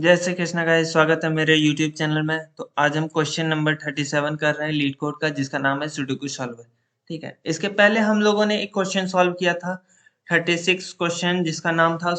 जय श्री कृष्ण गाइस, स्वागत है मेरे YouTube चैनल में। तो आज हम क्वेश्चन नंबर 37 कर रहे हैं लीड कोड का, जिसका नाम है सुडोकू सॉल्वर। ठीक है, इसके पहले हम लोगों ने एक क्वेश्चन सॉल्व किया था 36 क्वेश्चन, जिसका नाम था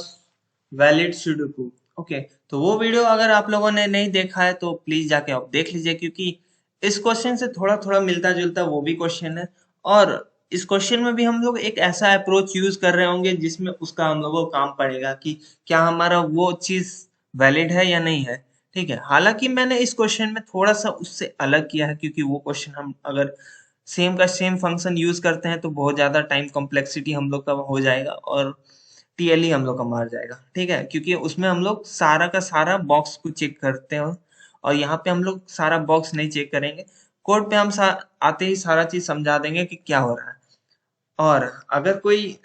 वैलिड सुडोकू। ओके, तो वो वीडियो अगर आप लोगों ने नहीं देखा है तो प्लीज जाके आप देख लीजिए, क्योंकि इस क्वेश्चन से थोड़ा थोड़ा मिलता जुलता वो भी क्वेश्चन है। और इस क्वेश्चन में भी हम लोग एक ऐसा अप्रोच यूज कर रहे होंगे जिसमें उसका हम लोगों को काम पड़ेगा कि क्या हमारा वो चीज वैलिड है या नहीं है। ठीक है, हालांकि मैंने इस क्वेश्चन में थोड़ा सा उससे अलग किया है, क्योंकि वो क्वेश्चन हम अगर सेम का सेम फंक्शन यूज करते हैं तो बहुत ज्यादा टाइम कॉम्प्लेक्सिटी हम लोग का हो जाएगा और टीएलई हम लोग का मार जाएगा। ठीक है, क्योंकि उसमें हम लोग सारा का सारा बॉक्स को चेक करते हैं और यहाँ पे हम लोग सारा बॉक्स नहीं चेक करेंगे। कोड पे हम आते ही सारा चीज समझा देंगे कि क्या हो रहा है। और अगर कोई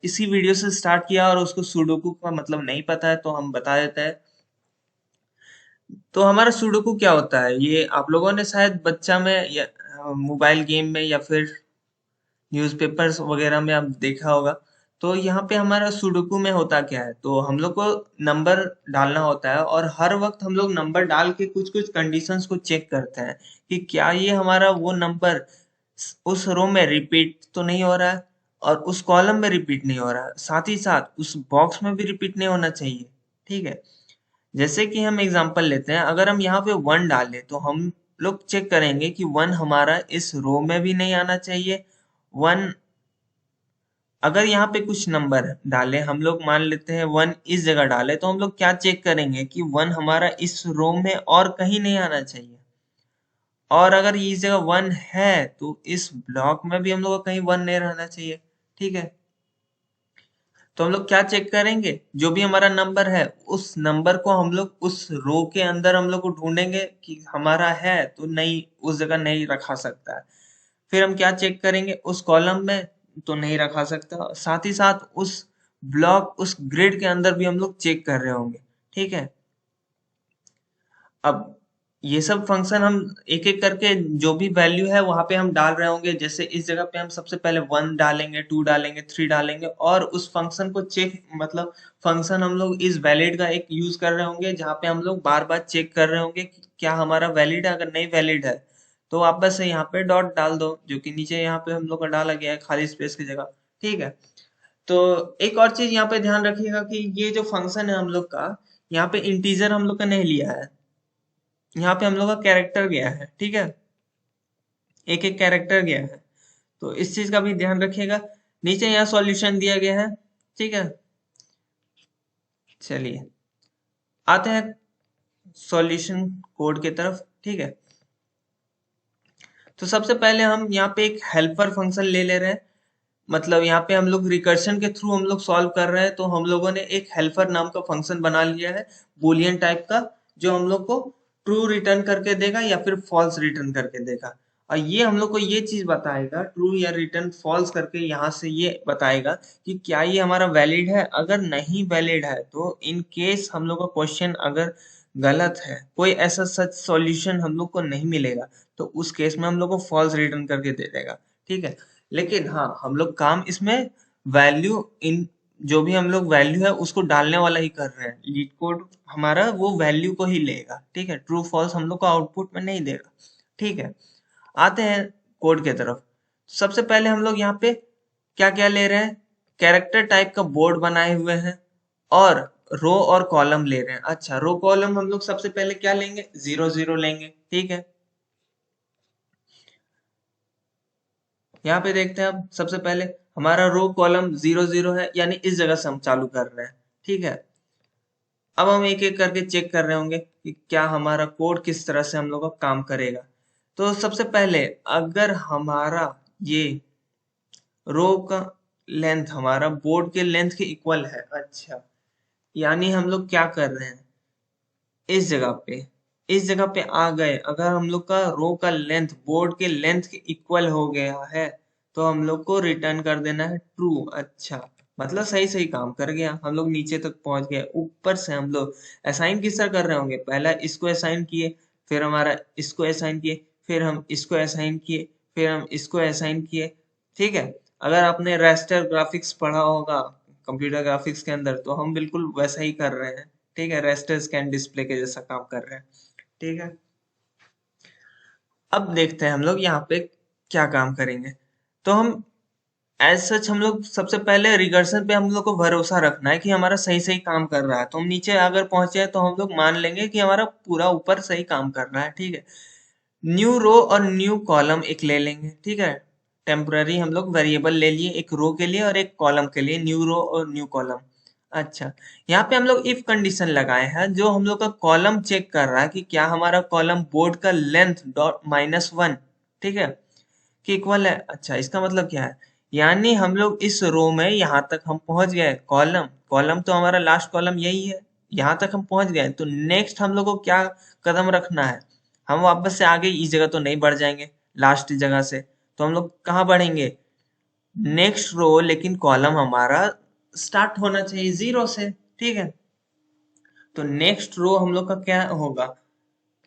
इसी वीडियो से स्टार्ट किया और उसको सुडोकू का मतलब नहीं पता है तो हम बता देते हैं। तो हमारा सुडोकू क्या होता है, ये आप लोगों ने शायद बच्चा में या मोबाइल गेम में या फिर न्यूज़पेपर्स वगैरह में आप देखा होगा। तो यहाँ पे हमारा सुडोकू में होता क्या है, तो हम लोग को नंबर डालना होता है और हर वक्त हम लोग नंबर डाल के कुछ कुछ कंडीशंस को चेक करते हैं कि क्या ये हमारा वो नंबर उस रो में रिपीट तो नहीं हो रहा है और उस कॉलम में रिपीट नहीं हो रहा है, साथ ही साथ उस बॉक्स में भी रिपीट नहीं होना चाहिए। ठीक है, जैसे कि हम एग्जांपल लेते हैं, अगर हम यहाँ पे 1 डालें तो हम लोग चेक करेंगे कि 1 हमारा इस रो में भी नहीं आना चाहिए। 1 अगर यहाँ पे कुछ नंबर डालें, हम लोग मान लेते हैं 1 इस जगह डाले, तो हम लोग क्या चेक करेंगे कि 1 हमारा इस रो में और कहीं नहीं आना चाहिए। और अगर ये इस जगह 1 है तो इस ब्लॉक में भी हम लोग को कहीं 1 नहीं रहना चाहिए। ठीक है, तो हम लोग क्या चेक करेंगे, जो भी हमारा नंबर है उस नंबर को हम लोग उस रो के अंदर हम लोग को ढूंढेंगे कि हमारा है तो नहीं, उस जगह नहीं रखा सकता है। फिर हम क्या चेक करेंगे, उस कॉलम में तो नहीं रखा सकता, साथ ही साथ उस ब्लॉक उस ग्रिड के अंदर भी हम लोग चेक कर रहे होंगे। ठीक है, अब ये सब फंक्शन हम एक एक करके जो भी वैल्यू है वहां पे हम डाल रहे होंगे। जैसे इस जगह पे हम सबसे पहले 1 डालेंगे, 2 डालेंगे, 3 डालेंगे और उस फंक्शन को चेक मतलब फंक्शन हम लोग इस वैलिड का एक यूज कर रहे होंगे, जहाँ पे हम लोग बार बार चेक कर रहे होंगे कि क्या हमारा वैलिड है। अगर नहीं वैलिड है तो आप बस यहाँ पे डॉट डाल दो, जो कि नीचे यहाँ पे हम लोग का डाला गया है खाली स्पेस की जगह। ठीक है, तो एक और चीज यहाँ पे ध्यान रखिएगा कि ये जो फंक्शन है हम लोग का, यहाँ पे इंटीजर हम लोग का नहीं लिया है, यहाँ पे हम लोग का कैरेक्टर गया है। ठीक है, एक एक कैरेक्टर गया है, तो इस चीज का भी ध्यान रखिएगा। नीचे यहाँ सॉल्यूशन दिया गया है। ठीक है, चलिए आते हैं सॉल्यूशन कोड की तरफ। ठीक है, तो सबसे पहले हम यहाँ पे एक हेल्पर फंक्शन ले ले रहे हैं। मतलब यहाँ पे हम लोग रिकर्शन के थ्रू हम लोग सॉल्व कर रहे हैं, तो हम लोगों ने एक हेल्पर नाम का फंक्शन बना लिया है, बूलियन टाइप का, जो हम लोग को ट्रू रिटर्न करके देगा या फिर फॉल्स रिटर्न करके देगा। और ये हम लोग को ये चीज बताएगा, ट्रू या रिटर्न फॉल्स करके यहाँ से ये बताएगा कि क्या ये हमारा वैलिड है। अगर नहीं वैलिड है तो इन केस हम लोग का क्वेश्चन अगर गलत है, कोई ऐसा सच सॉल्यूशन हम लोग को नहीं मिलेगा, तो उस केस में हम लोग को फॉल्स रिटर्न करके दे देगा। ठीक है, लेकिन हाँ, हम लोग काम इसमें वैल्यू इन जो भी हम लोग वैल्यू है उसको डालने वाला ही कर रहे हैं। लीड कोड हमारा वो वैल्यू को ही लेगा। ठीक है, ट्रू फॉल्स हम लोग को आउटपुट में नहीं देगा। ठीक है, आते हैं कोड के तरफ। सबसे पहले हम लोग यहाँ पे क्या क्या ले रहे हैं, कैरेक्टर टाइप का बोर्ड बनाए हुए हैं और रो और कॉलम ले रहे हैं। अच्छा, रो कॉलम हम लोग सबसे पहले क्या लेंगे, 0 0 लेंगे। ठीक है, यहाँ पे देखते हैं अब सबसे पहले हमारा रो कॉलम 0 0 है, यानी इस जगह से हम चालू कर रहे हैं। ठीक है, अब हम एक एक करके चेक कर रहे होंगे कि क्या हमारा कोड किस तरह से हम लोग का काम करेगा। तो सबसे पहले अगर हमारा ये रो का लेंथ हमारा बोर्ड के लेंथ के इक्वल है, अच्छा, यानी हम लोग क्या कर रहे हैं, इस जगह पे इस जगह पे आ गए, अगर हम लोग का रो का लेंथ बोर्ड के लेंथ के इक्वल हो गया है तो हम लोग को रिटर्न कर देना है ट्रू। अच्छा, मतलब सही सही काम कर गया, हम लोग नीचे तक पहुंच गए। ऊपर से हम लोग असाइन किस तरह कर रहे होंगे, पहला इसको असाइन किए, फिर हमारा इसको असाइन किए, फिर हम इसको असाइन किए, फिर हम इसको असाइन किए। ठीक है, अगर आपने रास्टर ग्राफिक्स पढ़ा होगा कंप्यूटर ग्राफिक्स के अंदर, तो हम बिल्कुल वैसा ही कर रहे हैं। ठीक है, रेस्टर स्कैन डिस्प्ले के जैसा काम कर रहा है। ठीक है, अब देखते हैं हम लोग यहाँ पे क्या काम करेंगे। तो हम एज सच हम लोग सबसे पहले रिकर्सन पे हम लोग को भरोसा रखना है कि हमारा सही सही काम कर रहा है। तो हम नीचे अगर पहुंचे तो हम लोग मान लेंगे कि हमारा पूरा ऊपर सही काम कर रहा है। ठीक है, न्यू रो और न्यू कॉलम एक ले लेंगे। ठीक है, टेम्पररी हम लोग वेरिएबल ले लिए, एक रो के लिए और एक कॉलम के लिए, न्यू रो और न्यू कॉलम। अच्छा, यहाँ पे हम लोग इफ कंडीशन लगाए हैं, जो हम लोग का कॉलम चेक कर रहा है कि क्या हमारा कॉलम बोर्ड का लेंथ डॉट -1, ठीक है, कि इक्वल है। अच्छा, इसका मतलब क्या है, यानी हम लोग इस रो में यहाँ तक हम पहुंच गए। कॉलम कॉलम तो हमारा लास्ट कॉलम यही है, यहाँ तक हम पहुंच गए। तो नेक्स्ट हम लोग को क्या कदम रखना है, हम वापस से आगे इस जगह तो नहीं बढ़ जाएंगे लास्ट जगह से, तो हम लोग कहाँ बढ़ेंगे, नेक्स्ट रो, लेकिन कॉलम हमारा स्टार्ट होना चाहिए 0 से। ठीक है, तो नेक्स्ट रो हम लोग का क्या होगा,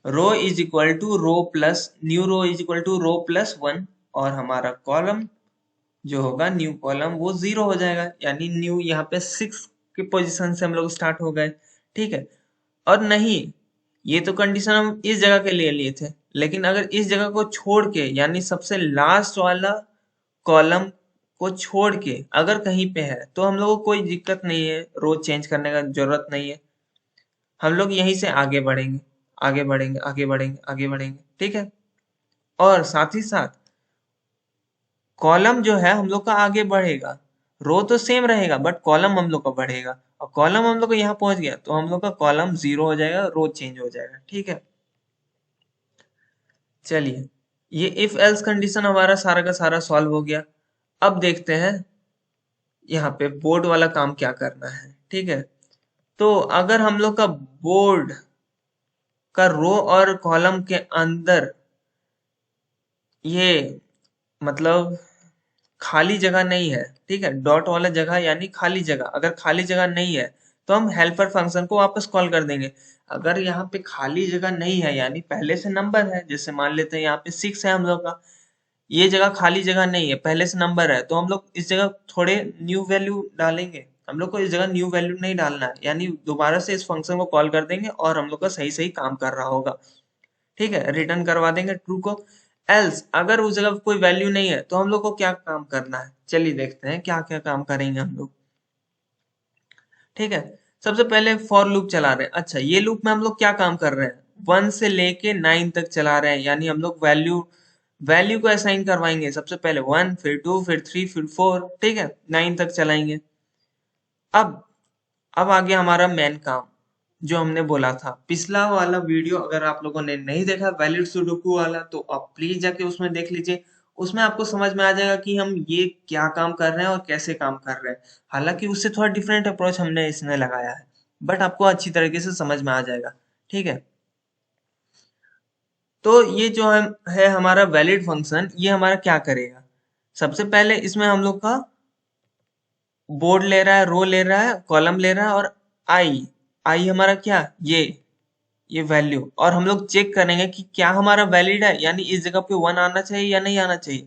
row is equal to row plus new row is equal to row plus 1, और हमारा कॉलम जो होगा न्यू कॉलम वो 0 हो जाएगा, यानी न्यू यहाँ पे 6 की पोजीशन से हम लोग स्टार्ट हो गए। ठीक है, और नहीं, ये तो कंडीशन हम इस जगह के लिए लिए थे, लेकिन अगर इस जगह को छोड़ के, यानी सबसे लास्ट वाला कॉलम को छोड़ के अगर कहीं पे है, तो हम लोग को कोई दिक्कत नहीं है, रो चेंज करने का जरूरत नहीं है। हम लोग यहीं से आगे बढ़ेंगे, आगे बढ़ेंगे, आगे बढ़ेंगे, आगे बढ़ेंगे। ठीक है, और साथ ही साथ कॉलम जो है हम लोग का आगे बढ़ेगा, रो तो सेम रहेगा बट कॉलम हम लोग का बढ़ेगा, और कॉलम हम लोग को यहाँ पहुंच गया तो हम लोग का कॉलम 0 हो जाएगा, रो चेंज हो जाएगा। ठीक है, चलिए, ये इफ एल्स कंडीशन हमारा सारा का सारा सॉल्व हो गया। अब देखते हैं यहाँ पे बोर्ड वाला काम क्या करना है। ठीक है, तो अगर हम लोग का बोर्ड का रो और कॉलम के अंदर ये मतलब खाली जगह नहीं है, ठीक है, डॉट वाला जगह यानी खाली जगह, अगर खाली जगह नहीं है तो हम हेल्पर फंक्शन को वापस कॉल कर देंगे। अगर यहाँ पे खाली जगह नहीं है, यानी पहले से नंबर है, जैसे मान लेते हैं यहाँ पे 6 है हम लोग का, ये जगह खाली जगह नहीं है, पहले से नंबर है, तो हम लोग इस जगह थोड़े न्यू वैल्यू डालेंगे। हम लोग को इस जगह न्यू वैल्यू नहीं डालना है, यानी दोबारा से इस फंक्शन को कॉल कर देंगे और हम लोग का सही सही काम कर रहा होगा। ठीक है, रिटर्न करवा देंगे ट्रू को। एल्स अगर उस जगह कोई वैल्यू नहीं है तो हम लोग को क्या काम करना है, चलिए देखते हैं क्या क्या काम करेंगे हम लोग। ठीक है, सबसे पहले फॉर लूप चला रहे हैं। अच्छा, ये लूप में हम लोग क्या काम कर रहे हैं, 1 से लेके 9 तक चला रहे हैं, यानी हम लोग वैल्यू वैल्यू को असाइन करवाएंगे। सबसे पहले 1, फिर 2, फिर 3, फिर 4, ठीक है, 9 तक चलाएंगे। अब अब आ गया हमारा मेन काम, जो हमने बोला था पिछला वाला वीडियो, अगर आप लोगों ने नहीं देखा वैलिड सुडोकू वाला, तो आप प्लीज जाके उसमें देख लीजिए। उसमें आपको समझ में आ जाएगा कि हम ये क्या काम कर रहे हैं और कैसे काम कर रहे हैं। हालांकि उससे थोड़ा डिफरेंट अप्रोच हमने इसमें लगाया है, बट आपको अच्छी तरीके से समझ में आ जाएगा। ठीक है, तो ये जो है हमारा वैलिड फंक्शन, ये हमारा क्या करेगा, सबसे पहले इसमें हम लोग का बोर्ड ले रहा है, रो ले रहा है, कॉलम ले रहा है, और आई आई हमारा क्या, ये वैल्यू, और हम लोग चेक करेंगे कि क्या हमारा वैलिड है, यानी इस जगह पे 1 आना चाहिए या नहीं आना चाहिए।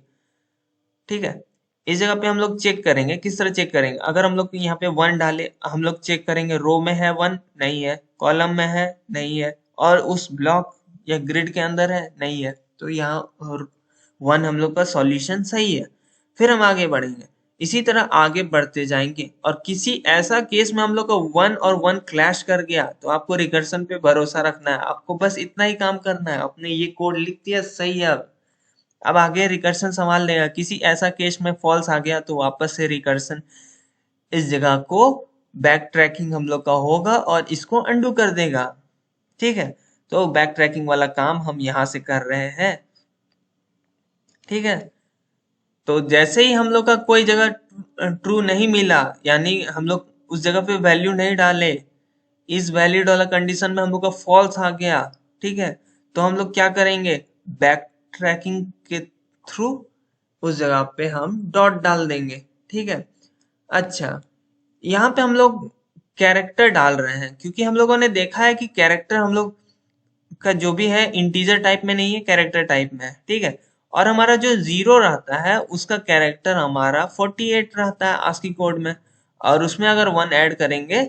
ठीक है, इस जगह पे हम लोग चेक करेंगे, किस तरह चेक करेंगे, अगर हम लोग यहाँ पे 1 डाले, हम लोग चेक करेंगे रो में है 1 नहीं है, कॉलम में है नहीं है, और उस ब्लॉक या ग्रिड के अंदर है नहीं है, तो यहाँ 1 हम लोग का सॉल्यूशन सही है। फिर हम आगे बढ़ेंगे, इसी तरह आगे बढ़ते जाएंगे, और किसी ऐसा केस में हम लोग का 1 और 1 क्लैश कर गया तो आपको रिकर्सन पे भरोसा रखना है, आपको बस इतना ही काम करना है, आपने ये कोड लिख दिया सही है। अब आगे रिकर्सन संभाल लेगा, किसी ऐसा केस में फॉल्स आ गया तो वापस से रिकर्सन इस जगह को बैक ट्रैकिंग हम लोग का होगा और इसको अंडू कर देगा। ठीक है, तो बैक ट्रैकिंग वाला काम हम यहाँ से कर रहे हैं। ठीक है, तो जैसे ही हम लोग का कोई जगह ट्रू नहीं मिला, यानी हम लोग उस जगह पे वैल्यू नहीं डाले, इस वैलिड वाला कंडीशन में हम लोग का फॉल्स आ गया, ठीक है, तो हम लोग क्या करेंगे, बैक ट्रैकिंग के थ्रू उस जगह पे हम डॉट डाल देंगे। ठीक है, अच्छा, यहाँ पे हम लोग कैरेक्टर डाल रहे हैं क्योंकि हम लोगों ने देखा है कि कैरेक्टर हम लोग का जो भी है इंटीजर टाइप में नहीं है, कैरेक्टर टाइप में है। ठीक है, और हमारा जो 0 रहता है उसका कैरेक्टर हमारा 48 रहता है आस्की कोड में, और उसमें अगर 1 ऐड करेंगे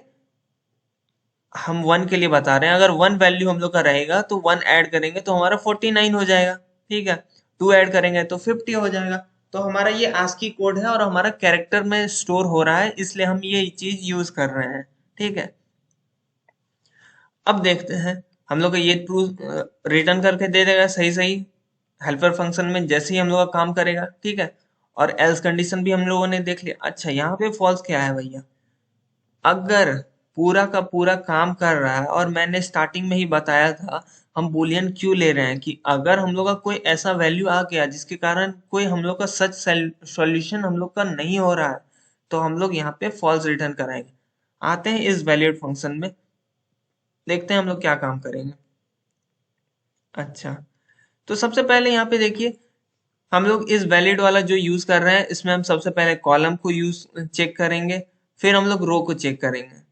हम 1 के लिए बता रहे हैं, अगर 1 वैल्यू हम लोग का रहेगा तो 1 ऐड करेंगे तो हमारा 49 हो जाएगा, ठीक है। 2 ऐड करेंगे तो 50 हो जाएगा। तो हमारा ये ASCII कोड है और हमारा कैरेक्टर में स्टोर हो रहा है, इसलिए हम ये चीज यूज कर रहे हैं, ठीक है। अब देखते हैं हम लोग का ये ट्रू रिटर्न करके दे देगा सही सही हेल्पर फंक्शन में जैसे ही हम लोग का काम करेगा, ठीक है। और एल्स कंडीशन भी हम लोगों ने देख लिया। अच्छा, यहाँ पे फॉल्स क्या है भैया, अगर पूरा का पूरा काम कर रहा है और मैंने स्टार्टिंग में ही बताया था हम बूलियन क्यों ले रहे हैं कि अगर हम लोग का कोई ऐसा वैल्यू आ गया जिसके कारण कोई हम लोग का सच सॉल्यूशन हम लोग का नहीं हो रहा है तो हम लोग यहाँ पे फॉल्स रिटर्न कराएंगे। आते हैं इस वैलिड फंक्शन में, देखते हैं हम लोग क्या काम करेंगे। अच्छा, तो सबसे पहले यहाँ पे देखिए हम लोग इस वैलिड वाला जो यूज कर रहे हैं इसमें हम सबसे पहले कॉलम को यूज चेक करेंगे, फिर हम लोग रो को चेक करेंगे।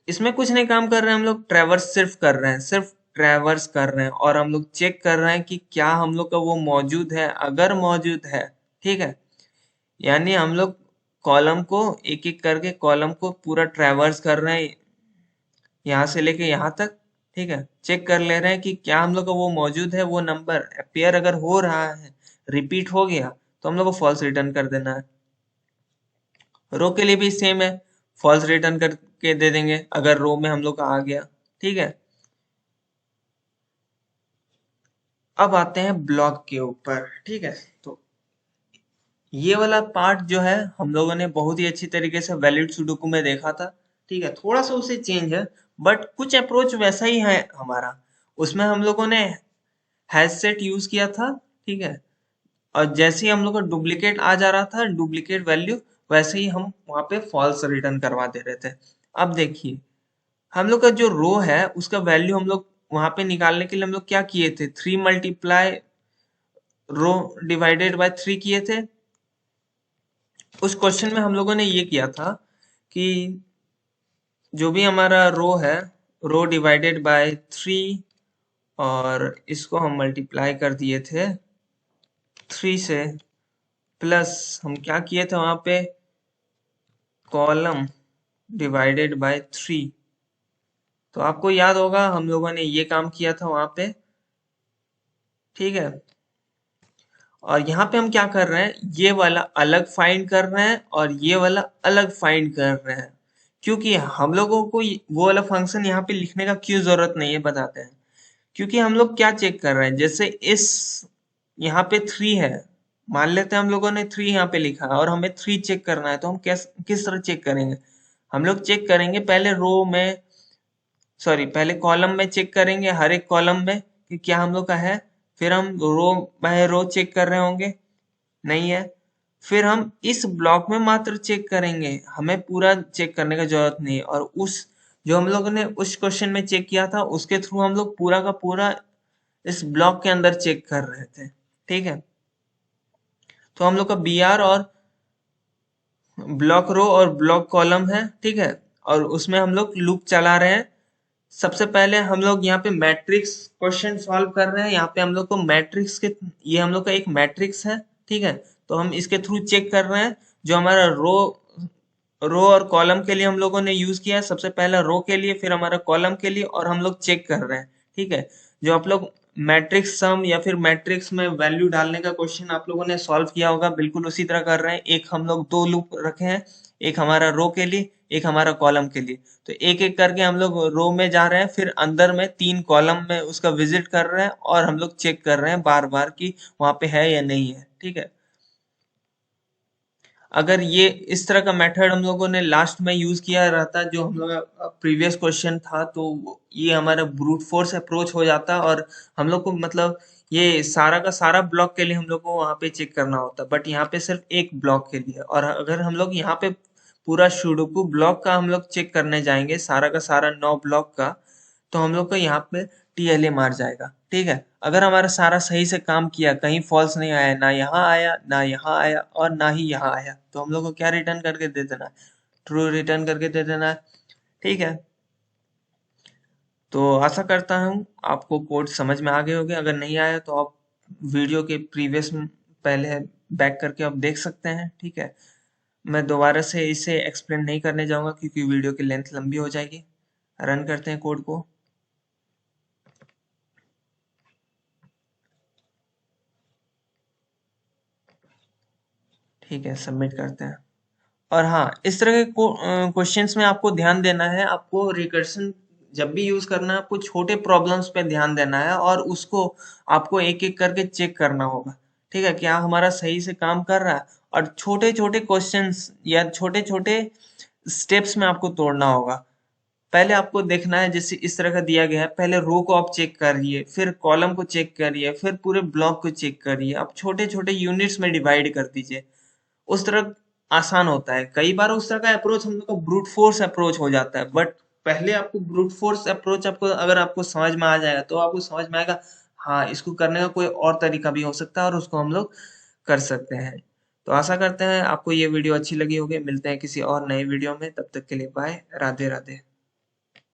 इसमें कुछ नहीं काम कर रहे हैं, हम लोग ट्रैवर्स सिर्फ कर रहे हैं, सिर्फ ट्रैवर्स कर रहे हैं और हम लोग चेक कर रहे हैं कि क्या हम लोग का वो मौजूद है, अगर मौजूद है, ठीक है। यानी हम लोग कॉलम को एक एक करके कॉलम को पूरा ट्रैवर्स कर रहे हैं यहाँ से लेके यहाँ तक, ठीक है। चेक कर ले रहे हैं कि क्या हम लोग का वो मौजूद है, वो नंबर अपेयर अगर हो रहा है, रिपीट हो गया तो हम लोग को फॉल्स रिटर्न कर देना है। रो के लिए भी सेम है, फॉल्स रिटर्न करके दे देंगे अगर रो में हम लोग का आ गया, ठीक है। अब आते हैं ब्लॉक के ऊपर, ठीक है। तो ये वाला पार्ट जो है हम लोगों ने बहुत ही अच्छी तरीके से वैलिड सुडोकू में देखा था, ठीक है। थोड़ा सा उसे चेंज है बट कुछ अप्रोच वैसा ही है हमारा। उसमें हम लोगों ने हैश सेट यूज किया था, ठीक है। और जैसे ही हम लोग का डुप्लीकेट आ जा रहा था, डुप्लीकेट वैल्यू, वैसे ही हम वहां पे फॉल्स रिटर्न करवा दे रहे थे। अब देखिए हम लोग का जो रो है उसका वैल्यू हम लोग वहां पे निकालने के लिए हम लोग क्या किए थे, 3 मल्टीप्लाई रो डिवाइडेड बाय 3 किए थे। उस क्वेश्चन में हम लोगों ने ये किया था कि जो भी हमारा रो है, रो डिवाइडेड बाय 3, और इसको हम मल्टीप्लाई कर दिए थे 3 से, प्लस हम क्या किए थे वहां पे, कॉलम डिवाइडेड बाय 3। तो आपको याद होगा हम लोगों ने ये काम किया था वहां पे, ठीक है। और यहाँ पे हम क्या कर रहे हैं, ये वाला अलग फाइंड कर रहे हैं और ये वाला अलग फाइंड कर रहे हैं, क्योंकि हम लोगों को वो वाला फंक्शन यहाँ पे लिखने का क्यों जरूरत नहीं है बताते हैं। क्योंकि हम लोग क्या चेक कर रहे हैं, जैसे इस यहाँ पे 3 है, मान लेते हैं हम लोगों ने 3 यहाँ पे लिखा है और हमें 3 चेक करना है, तो हम किस तरह चेक करेंगे, हम लोग चेक करेंगे पहले रो में, सॉरी पहले कॉलम में चेक करेंगे, हर एक कॉलम में कि क्या हम लोग का है। फिर हम रो बाय रो चेक कर रहे होंगे, नहीं है। फिर हम इस ब्लॉक में मात्र चेक करेंगे, हमें पूरा चेक करने का जरूरत नहीं है। और उस जो हम लोगों ने उस क्वेश्चन में चेक किया था उसके थ्रू हम लोग पूरा का पूरा इस ब्लॉक के अंदर चेक कर रहे थे, ठीक है। तो हम लोग का बी आर और ब्लॉक रो और ब्लॉक कॉलम है, ठीक है। और उसमें हम लोग लूप चला रहे हैं। सबसे पहले हम लोग यहाँ पे मैट्रिक्स क्वेश्चन सॉल्व कर रहे हैं, यहाँ पे हम लोग को मैट्रिक्स के, ये हम लोग का एक मैट्रिक्स है, ठीक है। तो हम इसके थ्रू चेक कर रहे हैं जो हमारा रो और कॉलम के लिए हम लोगों ने यूज किया है, सबसे पहला रो के लिए फिर हमारा कॉलम के लिए, और हम लोग चेक कर रहे हैं, ठीक है। जो आप लोग मैट्रिक्स सम या फिर मैट्रिक्स में वैल्यू डालने का क्वेश्चन आप लोगों ने सॉल्व किया होगा, बिल्कुल उसी तरह कर रहे हैं। एक हम लोग दो लूप रखे हैं, एक हमारा रो के लिए, एक हमारा कॉलम के लिए। तो एक एक करके हम लोग रो में जा रहे हैं, फिर अंदर में 3 कॉलम में उसका विजिट कर रहे हैं और हम लोग चेक कर रहे हैं बार बार कि वहां पे है या नहीं है, ठीक है। अगर ये इस तरह का मेथड हम लोगों ने लास्ट में यूज किया रहता जो हम लोग प्रीवियस क्वेश्चन था, तो ये हमारा ब्रूट फोर्स अप्रोच हो जाता और हम लोग को मतलब ये सारा का सारा ब्लॉक के लिए हम लोग को वहां पे चेक करना होता, बट यहाँ पे सिर्फ एक ब्लॉक के लिए। और अगर हम लोग यहाँ पे पूरा सुडोकू ब्लॉक का हम लोग चेक करने जाएंगे, सारा का सारा 9 ब्लॉक का, तो हम लोग को यहाँ पे टीएलए मार जाएगा, ठीक है। अगर हमारा सारा सही से काम किया, कहीं फॉल्स नहीं आया, ना यहाँ आया ना यहाँ आया और ना ही यहाँ आया, तो हम लोग को क्या रिटर्न करके दे देना है, ट्रू रिटर्न करके दे देना है, ठीक है। तो आशा करता हूँ आपको कोड समझ में आ गए होंगे, अगर नहीं आया तो आप वीडियो के प्रीवियस पहले बैक करके आप देख सकते हैं, ठीक है। मैं दोबारा से इसे एक्सप्लेन नहीं करने जाऊंगा क्योंकि वीडियो की लेंथ लंबी हो जाएगी। रन करते हैं कोड को। ठीक है, सबमिट करते हैं। और हाँ, इस तरह के क्वेश्चंस में आपको ध्यान देना है, आपको रिकर्शन जब भी यूज करना है आपको छोटे प्रॉब्लम्स पे ध्यान देना है और उसको आपको एक एक करके चेक करना होगा। ठीक है, क्या हमारा सही से काम कर रहा है, और छोटे छोटे क्वेश्चंस या छोटे छोटे स्टेप्स में आपको तोड़ना होगा। पहले आपको देखना है, जैसे इस तरह का दिया गया है, पहले रो को आप चेक करिए, फिर कॉलम को चेक करिए, फिर पूरे ब्लॉक को चेक करिए। आप छोटे छोटे यूनिट्स में डिवाइड कर दीजिए, उस तरह आसान होता है। कई बार उस तरह का अप्रोच हम लोग का ब्रूट फोर्स अप्रोच हो जाता है, बट पहले आपको ब्रूट फोर्स अप्रोच आपको अगर आपको समझ में आ जाएगा तो आपको समझ में आएगा हाँ, इसको करने का कोई और तरीका भी हो सकता है और उसको हम लोग कर सकते हैं। तो आशा करते हैं आपको ये वीडियो अच्छी लगी होगी। मिलते हैं किसी और नए वीडियो में, तब तक के लिए बाय, राधे राधे।